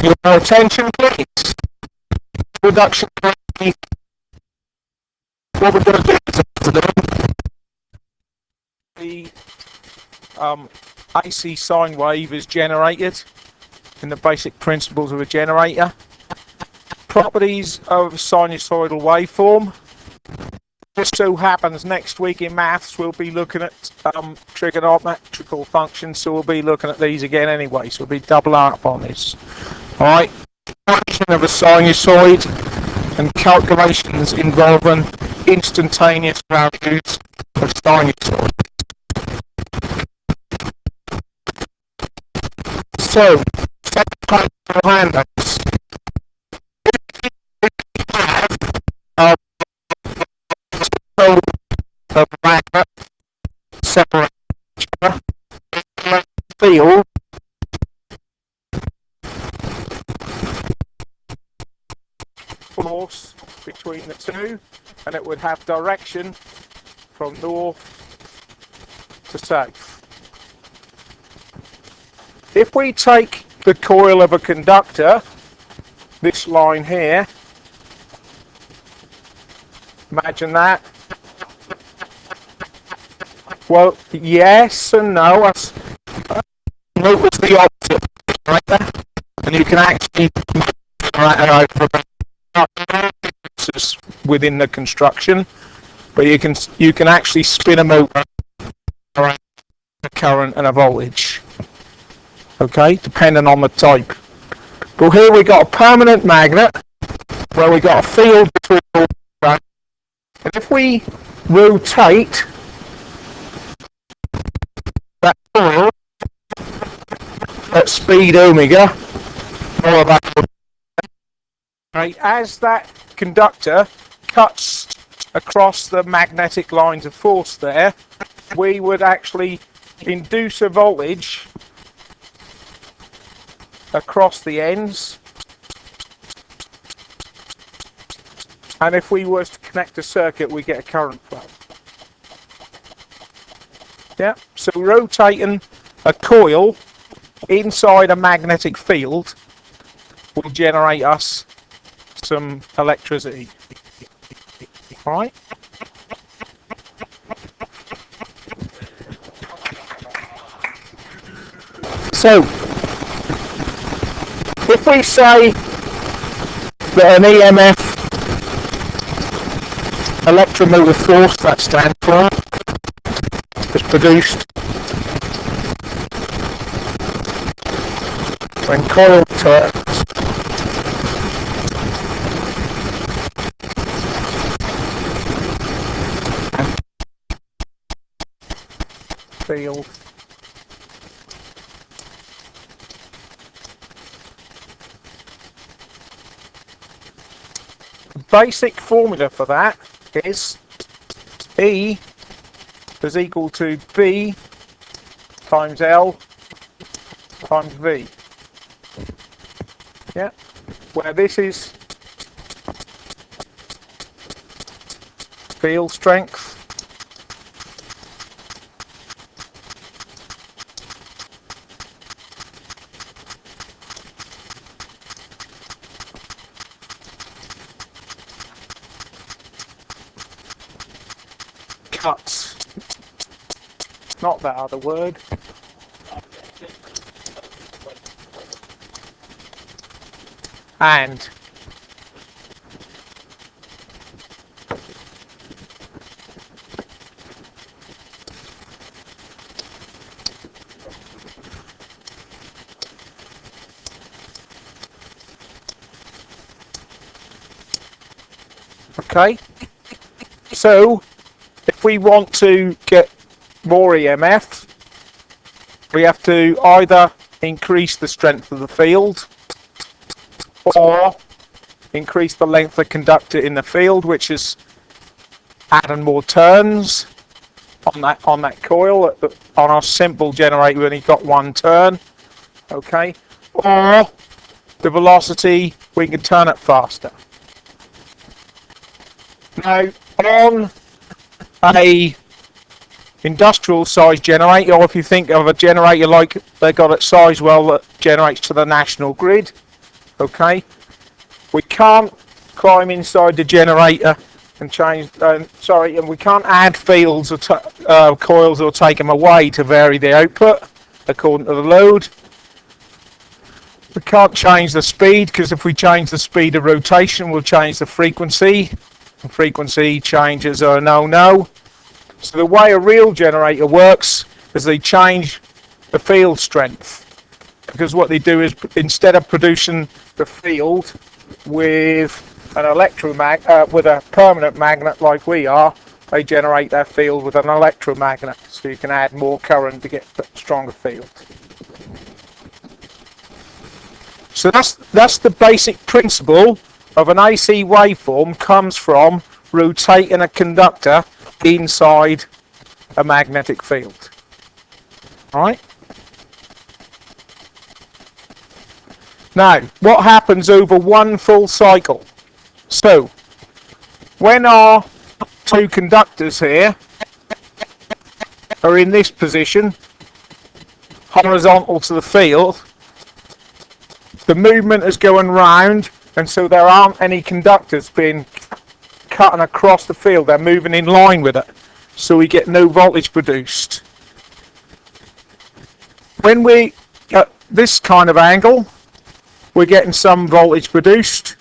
Your attention, please. Production. What we're going to do this afternoon, the AC sine wave is generated in the basic principles of a generator. Properties of a sinusoidal waveform. Just so happens next week in maths we'll be looking at trigonometrical functions, so we'll be looking at these again anyway, so we'll be double up on this. Alright, calculation of a sinusoid and calculations involving instantaneous values of sinusoid. So, handouts. Of magnet separate field force between the two, and it would have direction from north to south. If we take the coil of a conductor, this line here, imagine that. Well, yes and no. Notice the opposite right there, and you can actually within the construction, but you can actually spin a motor around a current and a voltage. Okay, depending on the type. But here we got a permanent magnet where we got a field between all, and if we rotate that coil at speed omega, all of that, right, as that conductor cuts across the magnetic lines of force there, we would actually induce a voltage across the ends, and if we were to connect a circuit we get a current flow. Yeah, so rotating a coil inside a magnetic field will generate us some electricity. Right? So, if we say that an EMF, electromotive force, that stands for, is produced when coil turns, field the basic formula for that is E is equal to B times L times V. Yeah, where this is field strength, cuts, not that other word, and okay, so if we want to get more EMF, we have to either increase the strength of the field or increase the length of conductor in the field, which is adding more turns on that coil. On our simple generator we only got one turn, okay, or the velocity, we can turn it faster. Now on a industrial size generator, or if you think of a generator like they got at Sizewell that generates to the national grid, Okay, we can't climb inside the generator and change. And we can't add fields or coils or take them away to vary the output according to the load. We can't change the speed, because if we change the speed of rotation, we'll change the frequency. And frequency changes are no. So the way a real generator works is they change the field strength, because what they do is, instead of producing the field with an with a permanent magnet like we are, they generate their field with an electromagnet, so you can add more current to get a stronger field. So that's the basic principle of an AC waveform. Comes from rotating a conductor inside a magnetic field. Alright? Now, what happens over one full cycle? So, when our two conductors here are in this position, horizontal to the field, the movement is going round, and so there aren't any conductors being cutting across the field. They're moving in line with it, so we get no voltage produced. When we at this kind of angle, we're getting some voltage produced.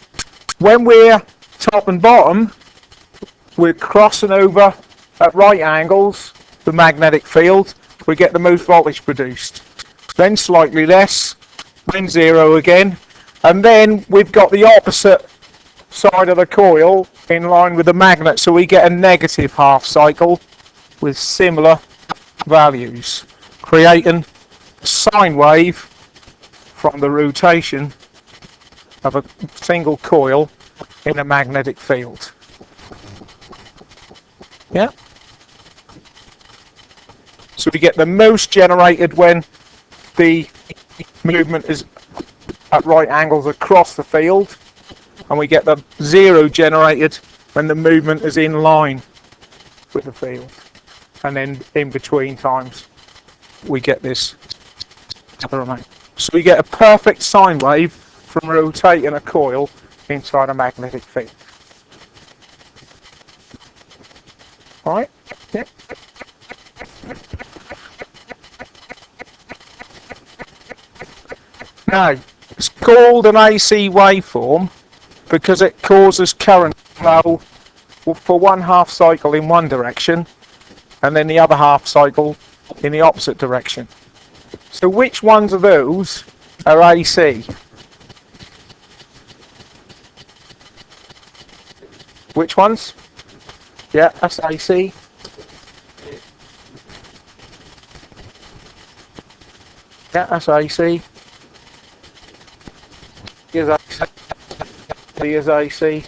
When we're top and bottom, we're crossing over at right angles the magnetic field, we get the most voltage produced. Then slightly less, then zero again, and then we've got the opposite side of the coil in line with the magnet, so we get a negative half cycle with similar values, creating a sine wave from the rotation of a single coil in a magnetic field. Yeah? So we get the most generated when the movement is at right angles across the field, and we get the zero generated when the movement is in line with the field, and then in between times we get this other amount. So we get a perfect sine wave from rotating a coil inside a magnetic field. Alright? Yep. Now, it's called an AC waveform because it causes current flow for one half cycle in one direction and then the other half cycle in the opposite direction. So which ones of those are AC? Which ones? Yeah, that's AC. Yeah, that's AC. Here's AC. B is AC.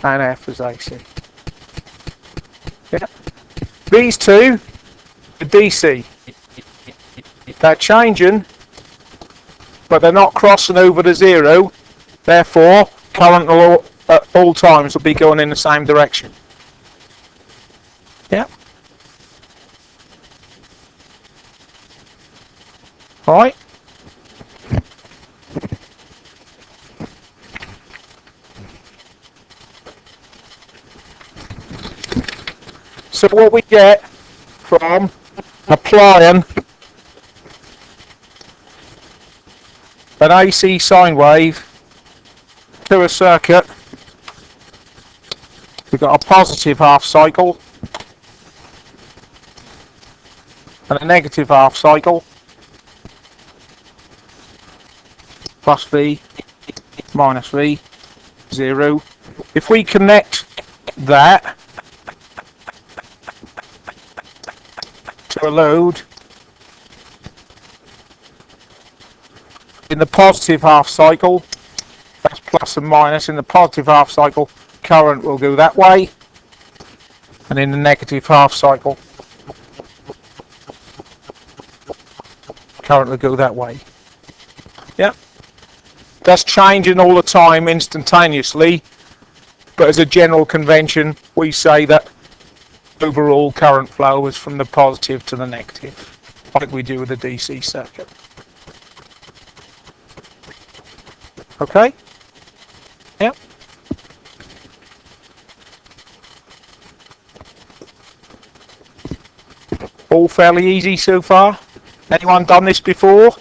And F is AC. Yeah. These two are DC. They're changing, but they're not crossing over to zero. Therefore, current will at all times will be going in the same direction. Yeah. Alright. So what we get from applying an AC sine wave to a circuit, we've got a positive half cycle and a negative half cycle, plus V, minus V, 0. If we connect that to a load, in the positive half cycle, that's plus and minus, in the positive half cycle current will go that way, and in the negative half cycle current will go that way. Yeah, that's changing all the time instantaneously, but as a general convention we say that overall current flow is from the positive to the negative, like we do with a DC circuit. Okay? Yep. All fairly easy so far? Anyone done this before?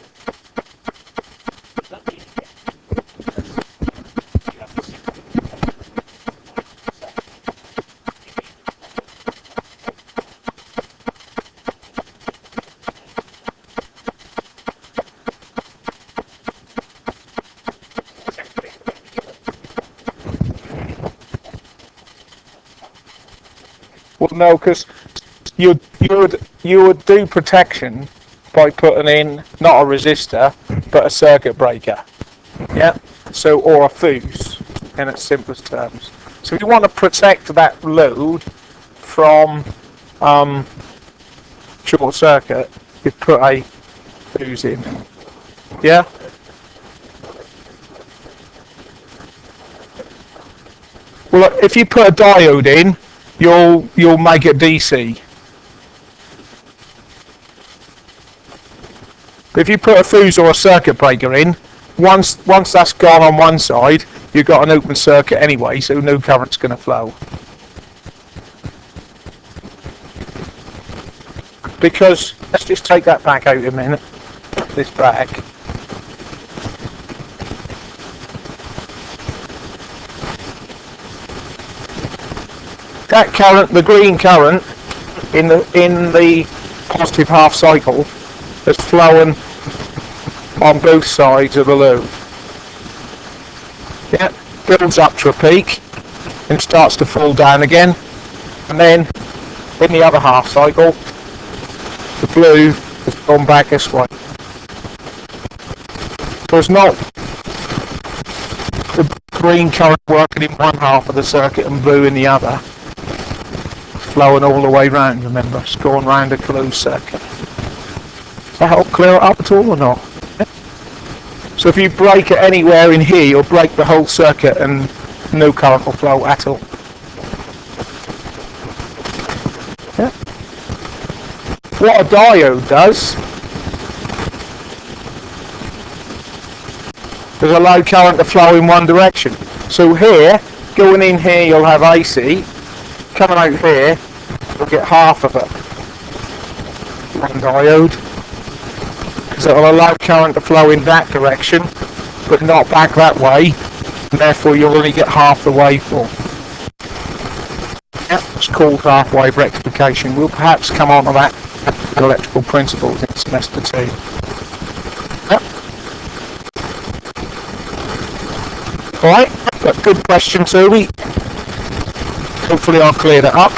Well, no, because you would do protection by putting in not a resistor but a circuit breaker. Yeah. So or a fuse in its simplest terms. So if you want to protect that load from short circuit, you put a fuse in. Yeah. Well, if you put a diode in, you'll make it DC. But if you put a fuse or a circuit breaker in, once that's gone on one side, you've got an open circuit anyway, so no current's going to flow. Because, let's just take that back out a minute, this back. That current, the green current, in the positive half cycle, is flowing on both sides of the loop. Yeah, builds up to a peak and starts to fall down again, and then in the other half cycle the blue has gone back this way. So it's not the green current working in one half of the circuit and blue in the other, flowing all the way round. Remember, it's going round a closed circuit. Does that help clear it up at all or not? So if you break it anywhere in here, you'll break the whole circuit and no current will flow at all. Yeah. What a diode does is allow current to flow in one direction. So here, going in here, you'll have AC. Coming out here, you'll get half of it. One diode. Because it will allow current to flow in that direction, but not back that way, and therefore you'll only get half the waveform. Yep, it's called half-wave rectification. We'll perhaps come on to that in electrical principles in semester 2. Yep. Alright, but good question, Toby. Hopefully I'll clear that up.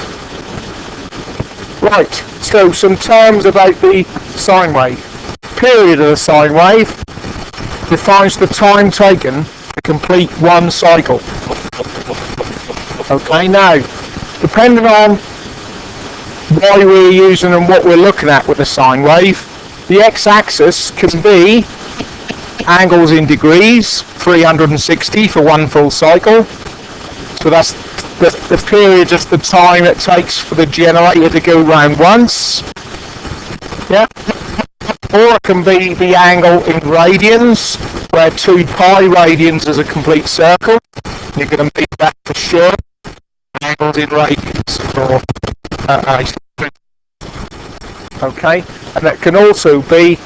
Right, so some terms about the sine wave. Period of the sine wave defines the time taken to complete one cycle. Okay, now, depending on why we're using and what we're looking at with the sine wave, the x-axis can be angles in degrees, 360 for one full cycle. So that's the period, just the time it takes for the generator to go round once. Yeah. Or it can be the angle in radians, where 2 pi radians is a complete circle. You're going to make that for sure. Angles in radians. Okay, and that can also be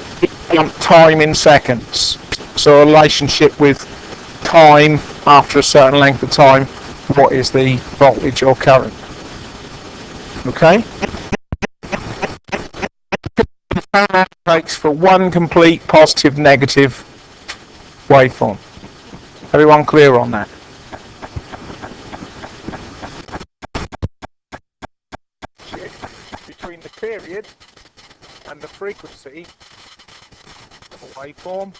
time in seconds. So a relationship with time after a certain length of time. What is the voltage or current? Okay. Takes for one complete positive negative waveform. Everyone clear on that? Between the period and the frequency of a waveform,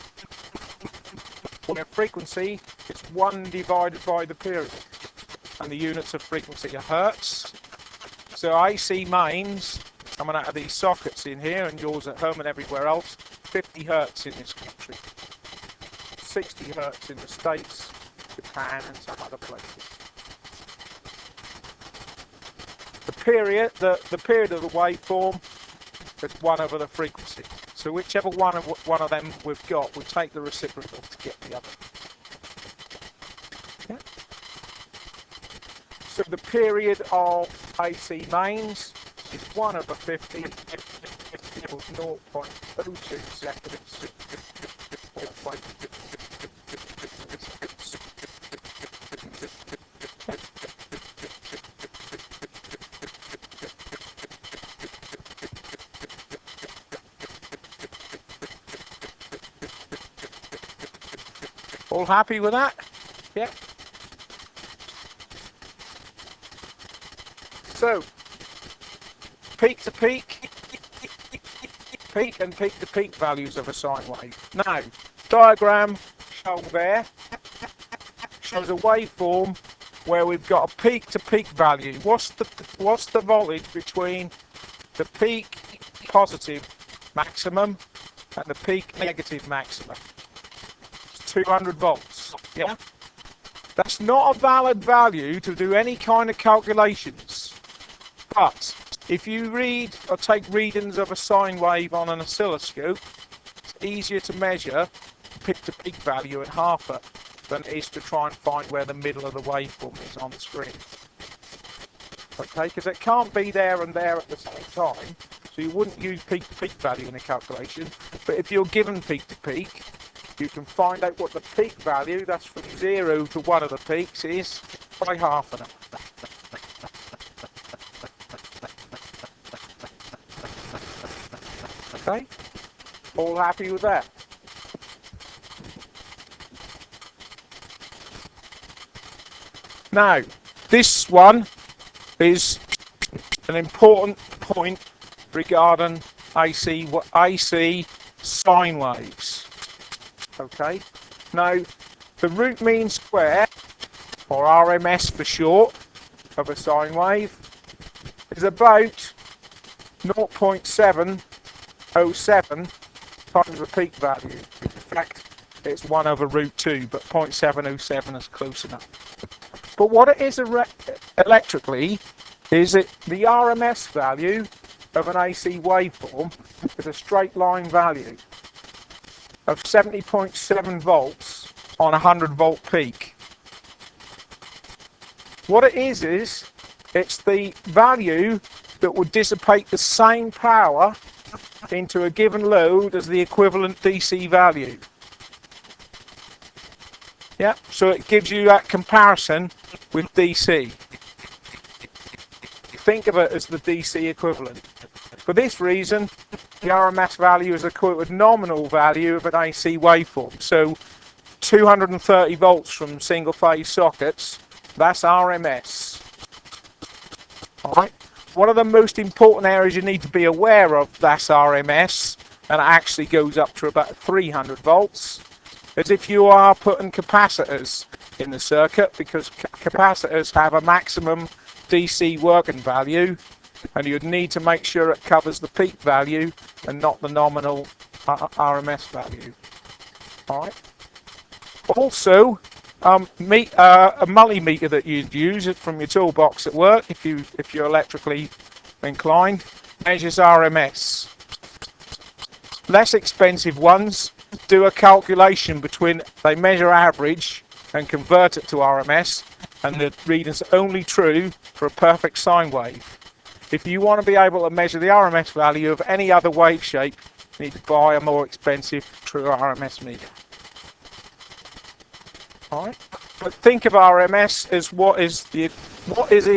well, the frequency is 1 divided by the period, and the units of frequency are hertz. So AC mains coming out of these sockets in here, and yours at home and everywhere else, 50 hertz in this country, 60 hertz in the States, Japan and some other places. The period of the waveform is 1 over the frequency. So whichever one of them we've got, we take the reciprocal to get the other. Yeah. So the period of AC mains is 1 over 50 equals 0.02 seconds. All happy with that? Yeah. So, peak to peak, peak and peak to peak values of a sine wave. Now, diagram shown there shows a waveform where we've got a peak to peak value. What's the voltage between the peak positive maximum and the peak negative maximum? 200 volts. Yeah. That's not a valid value to do any kind of calculations. But if you read or take readings of a sine wave on an oscilloscope, it's easier to measure peak to peak value at half it than it is to try and find where the middle of the waveform is on the screen. Okay, because it can't be there and there at the same time, so you wouldn't use peak to peak value in a calculation. But if you're given peak to peak, you can find out what the peak value, that's from 0 to one of the peaks, is by half of them. Okay? All happy with that? Now, this one is an important point regarding AC sine waves. Okay, now the root mean square, or RMS for short, of a sine wave is about 0.707 times the peak value. In fact, it's 1 over root 2, but 0.707 is close enough. But what it is electrically is that the RMS value of an AC waveform is a straight line value of 70.7 volts on a 100 volt peak. What it is it's the value that would dissipate the same power into a given load as the equivalent DC value. Yeah, so it gives you that comparison with DC. Think of it as the DC equivalent. For this reason, the RMS value is equal to the nominal value of an AC waveform. So 230 volts from single phase sockets, that's RMS. Alright. One of the most important areas you need to be aware of, that's RMS, and it actually goes up to about 300 volts, is if you are putting capacitors in the circuit, because capacitors have a maximum DC working value, and you'd need to make sure it covers the peak value and not the nominal RMS value. Alright. Also, a multimeter that you'd use from your toolbox at work, if you're electrically inclined, measures RMS. Less expensive ones do a calculation between, they measure average and convert it to RMS, and the reading's only true for a perfect sine wave. If you want to be able to measure the RMS value of any other wave shape, you need to buy a more expensive true RMS meter. Alright? But think of RMS as what is the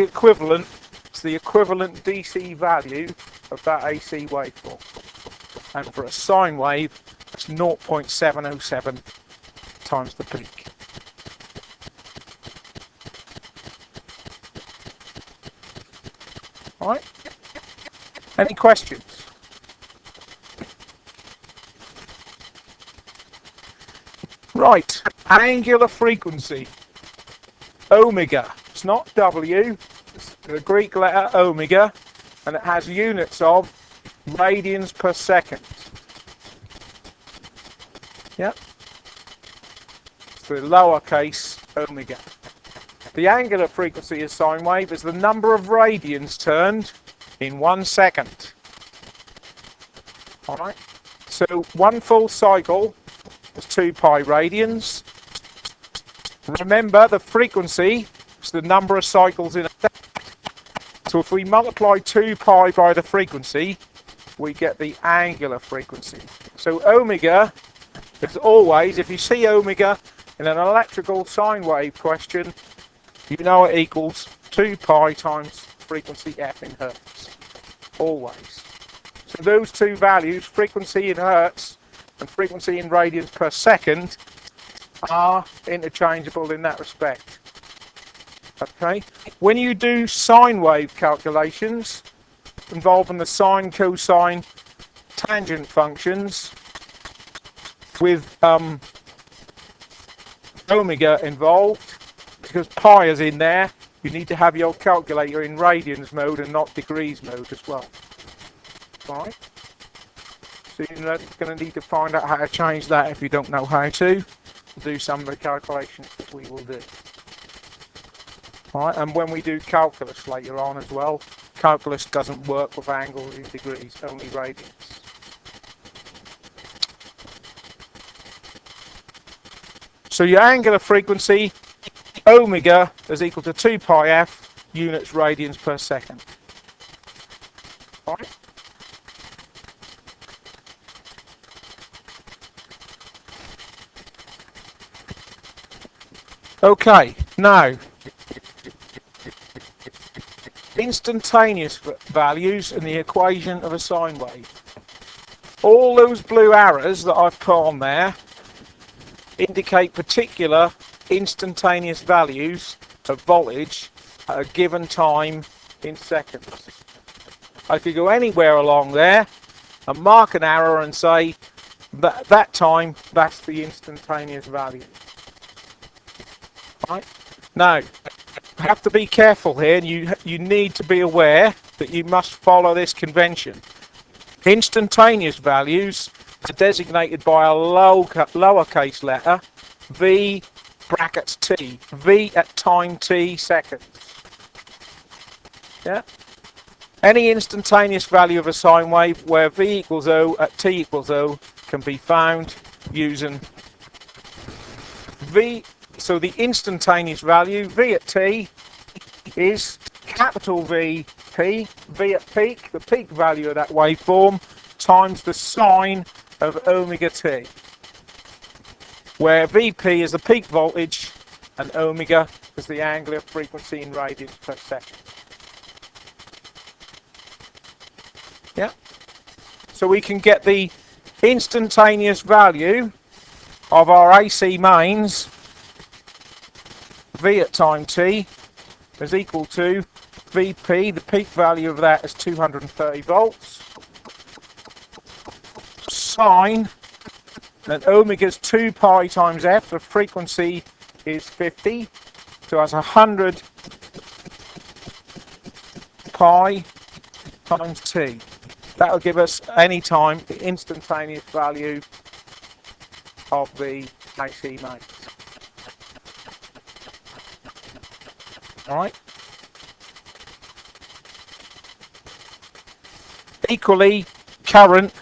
equivalent to the equivalent DC value of that AC waveform. And for a sine wave, that's 0.707 times the peak. Alright? Any questions? Right, angular frequency, omega. It's not W, it's the Greek letter omega, and it has units of radians per second. Yep. It's the lowercase omega. The angular frequency of sine wave is the number of radians turned in 1 second. Alright, so one full cycle is 2 pi radians. Remember, the frequency is the number of cycles in a second. So if we multiply 2 pi by the frequency, we get the angular frequency. So omega is always, if you see omega in an electrical sine wave question, you know it equals 2 pi times frequency f in hertz. Always. So those two values, frequency in hertz and frequency in radians per second, are interchangeable in that respect. Okay? When you do sine wave calculations involving the sine, cosine, tangent functions with omega involved, because pi is in there, you need to have your calculator in radians mode and not degrees mode as well. Right? So you're going to need to find out how to change that if you don't know how to do some of the calculations that we will do. Right? And when we do calculus later on as well, calculus doesn't work with angles in degrees, only radians. So your angular frequency, omega, is equal to 2 pi f units radians per second. Right? Okay, now instantaneous values in the equation of a sine wave. All those blue arrows that I've put on there indicate particular instantaneous values of voltage at a given time in seconds. I could go anywhere along there and mark an arrow and say that time, that's the instantaneous value. Right? Now, you have to be careful here, and you need to be aware that you must follow this convention. Instantaneous values are designated by a lowercase letter, v brackets t, v at time t seconds. Yeah. Any instantaneous value of a sine wave where v equals 0 at t equals 0 can be found using v. So the instantaneous value, v at t, is capital V P, v at peak, the peak value of that waveform, times the sine of omega t, where Vp is the peak voltage and omega is the angular frequency in radians per second. Yeah. So we can get the instantaneous value of our AC mains, V at time t, is equal to Vp, the peak value of that is 230 volts, sine, and omega is 2 pi times f, the frequency is 50, so that's 100 pi times t. That will give us any time the instantaneous value of the AC mains. Alright. Equally, current.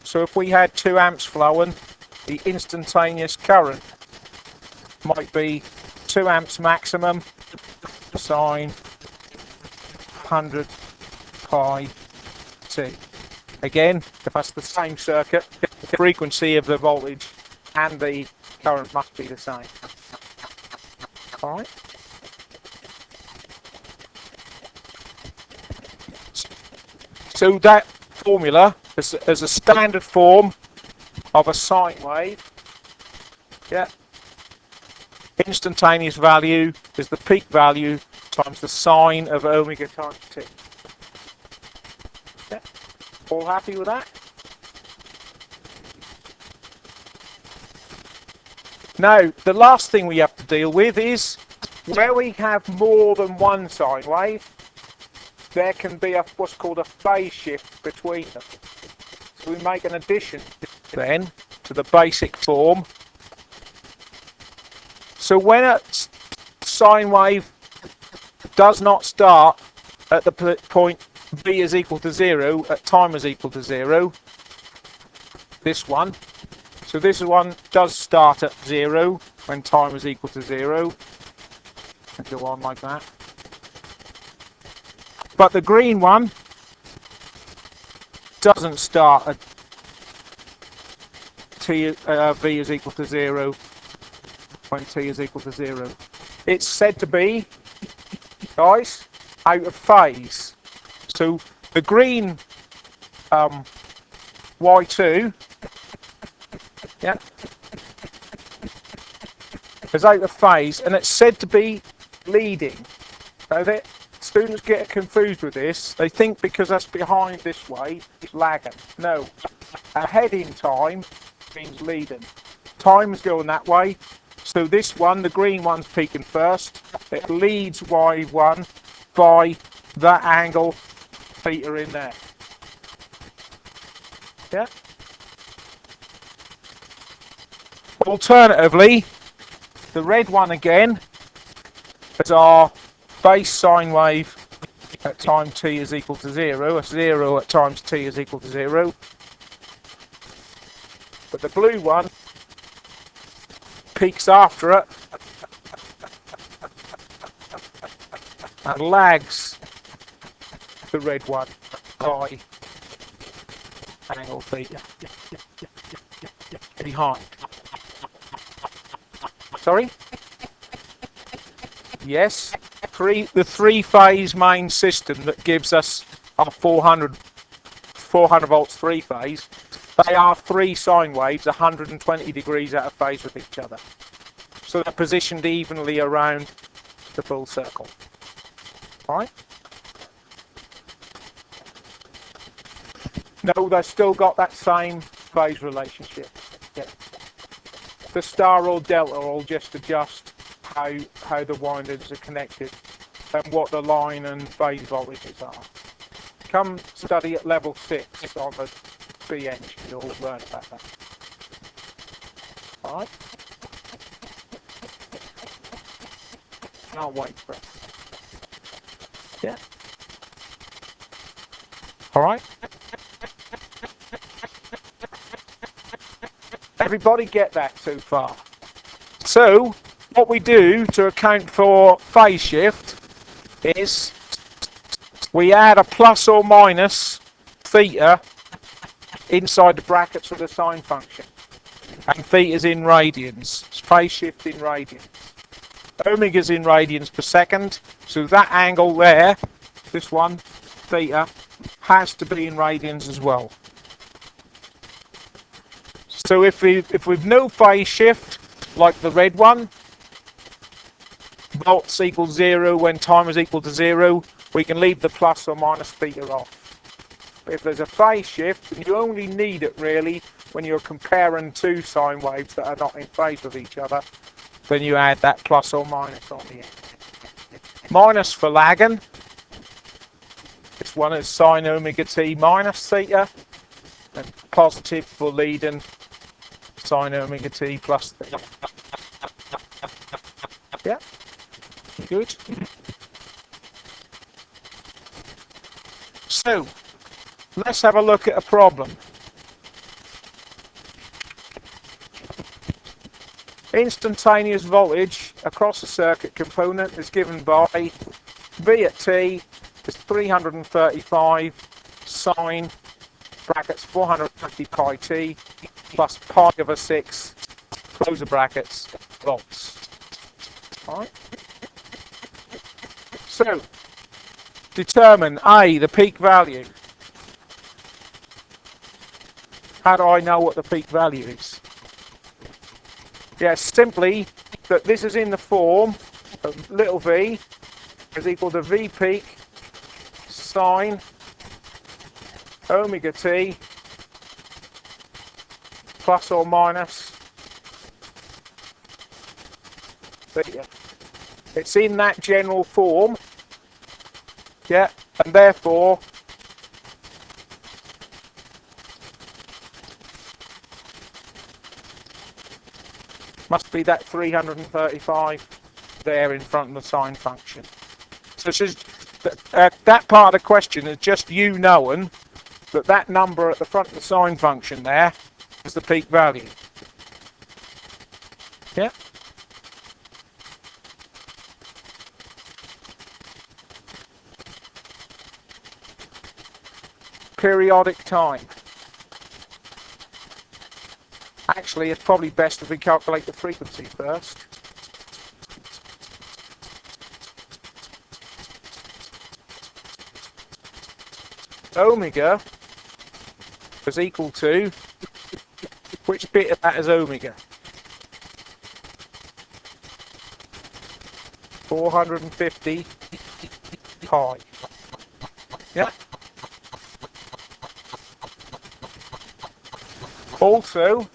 So if we had 2 amps flowing, the instantaneous current might be 2 amps maximum, sine 100 pi t. Again, if that's the same circuit, the frequency of the voltage and the current must be the same. Alright. So that formula is a standard form of a sine wave. Yeah. Instantaneous value is the peak value times the sine of omega times t. Yeah. All happy with that? Now, the last thing we have to deal with is where we have more than one sine wave, there can be what's called a phase shift between them. So we make an addition then to the basic form. So when a sine wave does not start at the point v is equal to 0, at time is equal to 0, this one, So this one does start at 0 when time is equal to 0 and go on like that. But the green one doesn't start at v is equal to 0 when t is equal to 0. It's said to be, guys, out of phase. So the green y2, yeah, is out of phase, and it's said to be leading. So that students get confused with this. They think because that's behind this way, it's lagging. No, ahead in time means leading. Time's going that way. So this one, the green one's peaking first. It leads y1 by that angle theta in there. Yeah. Alternatively, the red one again is our base sine wave at time t is equal to 0. That's 0 at times t is equal to 0. But the blue one peaks after it and lags the red one by angle theta behind. Sorry? Yes, the three-phase main system that gives us our 400 volts three-phase, they are three sine waves 120 degrees out of phase with each other. So they're positioned evenly around the full circle. Right? No, they've still got that same phase relationship. Yeah. The star or delta will just adjust how the windings are connected and what the line and phase voltages are. Come study at level 6 on the BN, you'll learn about that. Alright? I'll wait for it. Yeah. Alright? Everybody get that so far? So, what we do to account for phase shift is we add a plus or minus theta inside the brackets of the sine function. And theta's in radians. It's phase shift in radians. Omega's in radians per second. So that angle there, this one, theta, has to be in radians as well. So if we've no phase shift, like the red one, volts equals 0 when time is equal to 0, we can leave the plus or minus theta off. But if there's a phase shift, and you only need it really when you're comparing two sine waves that are not in phase with each other, then you add that plus or minus on the end. Minus for lagging. This one is sine omega t minus theta, and positive for leading, sine omega t plus theta. Yeah, good. So, let's have a look at a problem. Instantaneous voltage across the circuit component is given by V at t is 335 sine brackets 450 pi t plus pi over 6 close the brackets volts. Alright. So, determine A, the peak value. How do I know what the peak value is? Yes, simply that this is in the form of little v is equal to v peak sine omega t plus or minus theta. It's in that general form, yeah, and therefore must be that 335 there in front of the sine function. So it's just, that part of the question is just you knowing that that number at the front of the sine function there is the peak value. Yeah. Periodic time. Actually, it's probably best if we calculate the frequency first. Omega is equal to, which bit of that is omega? 450 pi. Yeah. Also,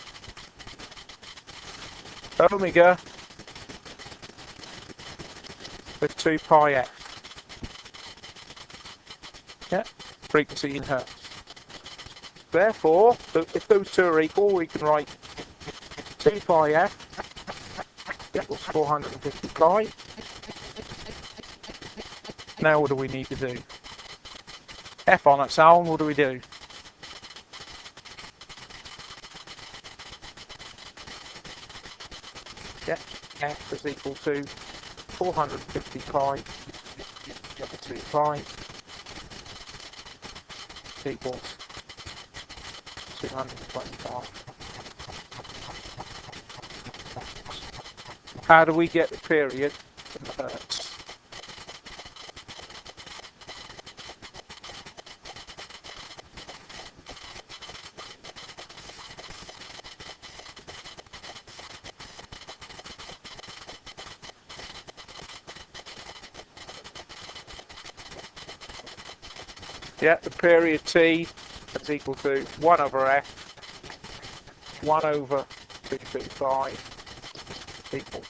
omega with 2 pi f. Yeah, frequency in hertz. Therefore, if those two are equal, we can write 2 pi f equals 450 pi. Now what do we need to do? F on its own, what do we do? Yeah, F is equal to 450 pi over 2 pi equals 225. How do we get the period in hertz? Yeah, the period T is equal to 1 over F, 1 over 225 equals.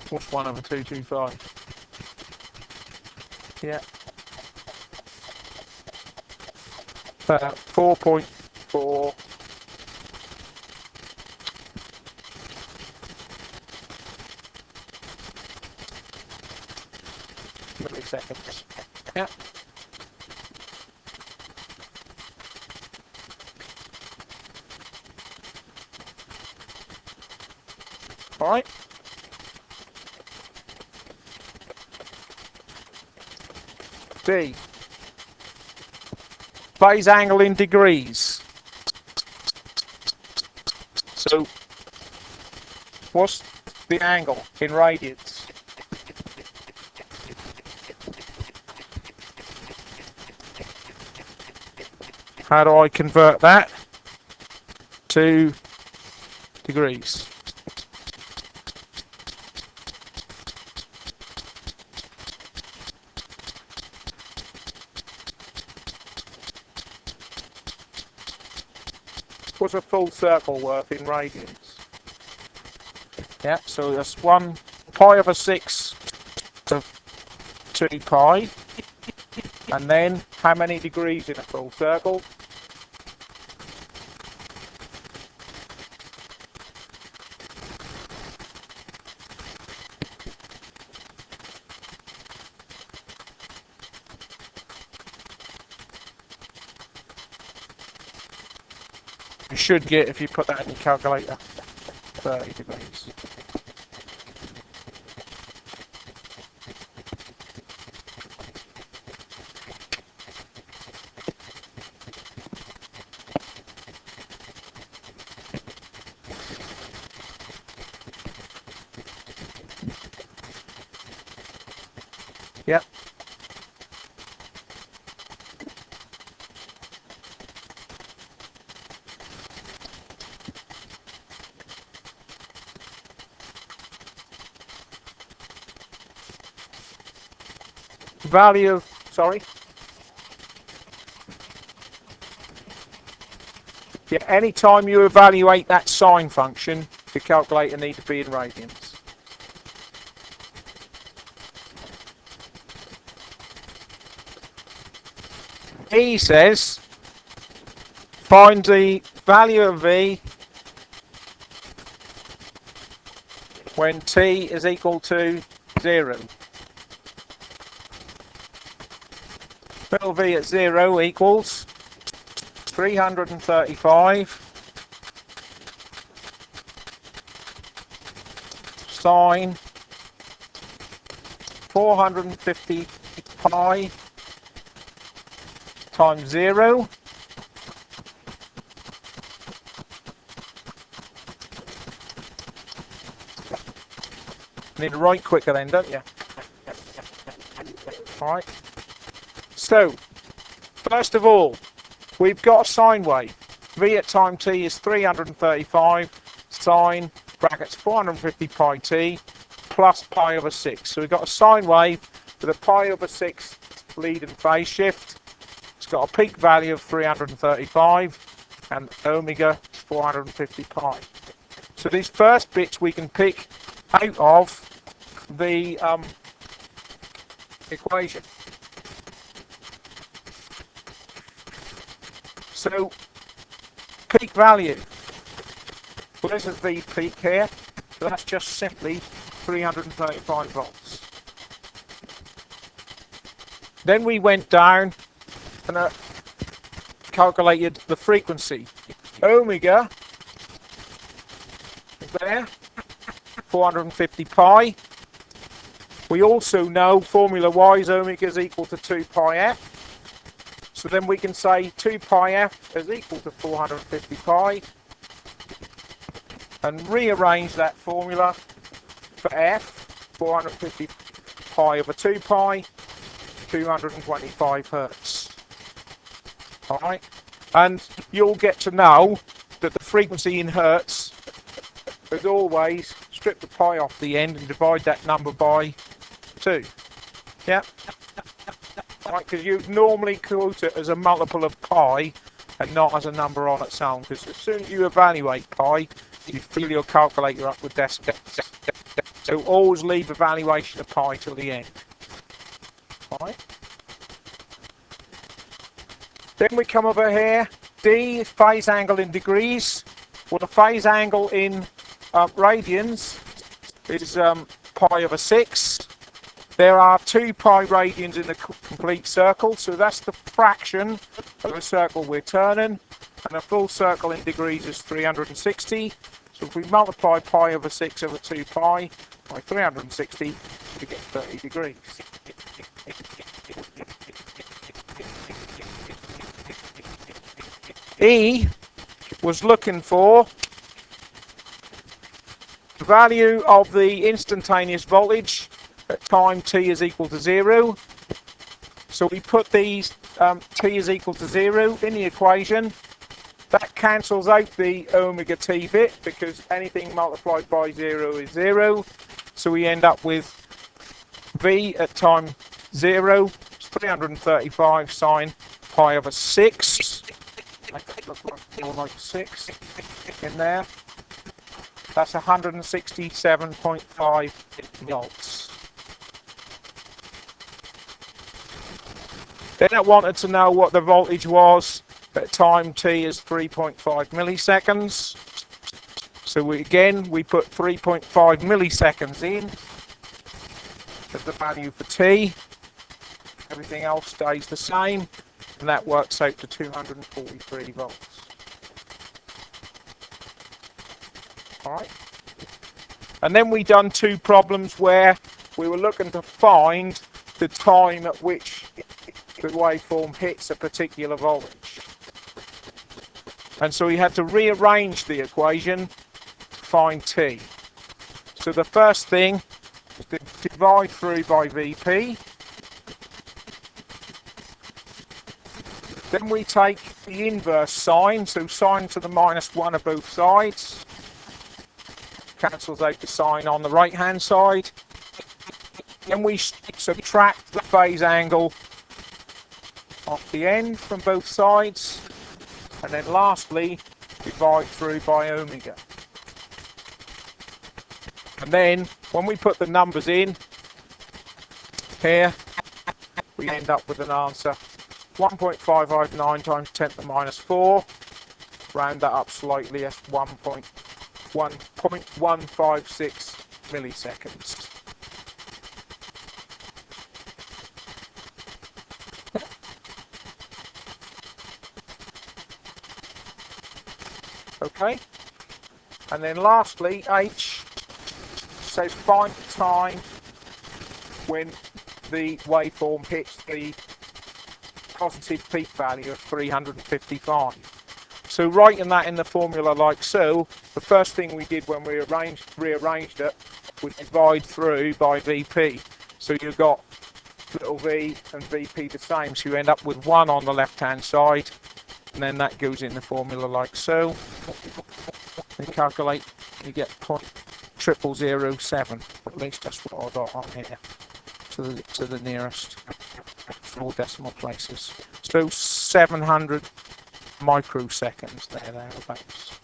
What's 1 over 225? Yeah. 4.4 milliseconds. Yeah. All right. D. Phase angle in degrees. So, what's the angle in radians? How do I convert that to degrees? What's a full circle worth in radians? Yeah, so that's 1 pi over 6 to 2 pi. And then, how many degrees in a full circle? You should get, if you put that in your calculator, 30 degrees. Yep. value of, sorry? Yeah, anytime you evaluate that sine function, the calculator needs to be in radians. E says, find the value of V when t is equal to 0. Fill V at 0 equals 335 sine 450 pi times 0 need to write quicker then, don't you? Alright. So, first of all, we've got a sine wave. V at time t is 335 sine brackets 450 pi t plus pi over 6. So we've got a sine wave with a pi over 6 lead and phase shift. It's got a peak value of 335 and omega 450 pi. So these first bits we can pick out of the equation. So peak value, well, this is the peak here, so that's just simply 335 volts. Then we went down and calculated the frequency. Omega is there, 450 pi. We also know formula-wise omega is equal to 2 pi f. So then we can say 2 pi f is equal to 450 pi and rearrange that formula for f, 450 pi over 2 pi, 225 hertz. Alright, and you'll get to know that the frequency in hertz, as always, strip the pi off the end and divide that number by 2. Yeah? Right, because you normally quote it as a multiple of pi and not as a number on its own, because as soon as you evaluate pi, you fill your calculator up with decimals. So always leave evaluation of pi till the end. Right. Then we come over here, D, phase angle in degrees. Well, the phase angle in radians is pi over 6. There are 2 pi radians in the complete circle, so that's the fraction of a circle we're turning, and a full circle in degrees is 360. So if we multiply pi over 6 over 2 pi by 360, we get 30 degrees. E was looking for the value of the instantaneous voltage at time t is equal to 0. So we put these t is equal to 0 in the equation. That cancels out the omega t bit because anything multiplied by 0 is 0. So we end up with V at time 0 is 335 sine pi over 6. More like 6 in there. That's 167.5 volts. Then I wanted to know what the voltage was at time t is 3.5 milliseconds. So we put 3.5 milliseconds in as the value for t. Everything else stays the same, and that works out to 243 volts. Alright. And then we done 2 problems where we were looking to find the time at which the waveform hits a particular voltage. And so we had to rearrange the equation to find t. So the first thing is to divide through by Vp. Then we take the inverse sine, so sine to the -1 of both sides. Cancels out the sine on the right hand side. Then we subtract the phase angle off the end from both sides, and then lastly divide through by omega. And then when we put the numbers in here, we end up with an answer 1.559 times 10 to the minus 4, round that up slightly, as 1.156 milliseconds. Okay, and then lastly, H says find the time when the waveform hits the positive peak value of 355. So writing that in the formula like so, the first thing we did when we rearranged it was divide through by VP. So you've got little v and VP the same, so you end up with 1 on the left hand side, and then that goes in the formula like so. And calculate, you get 0.0007, at least that's what I got on here, to the nearest 4 decimal places. So 700 microseconds thereabouts.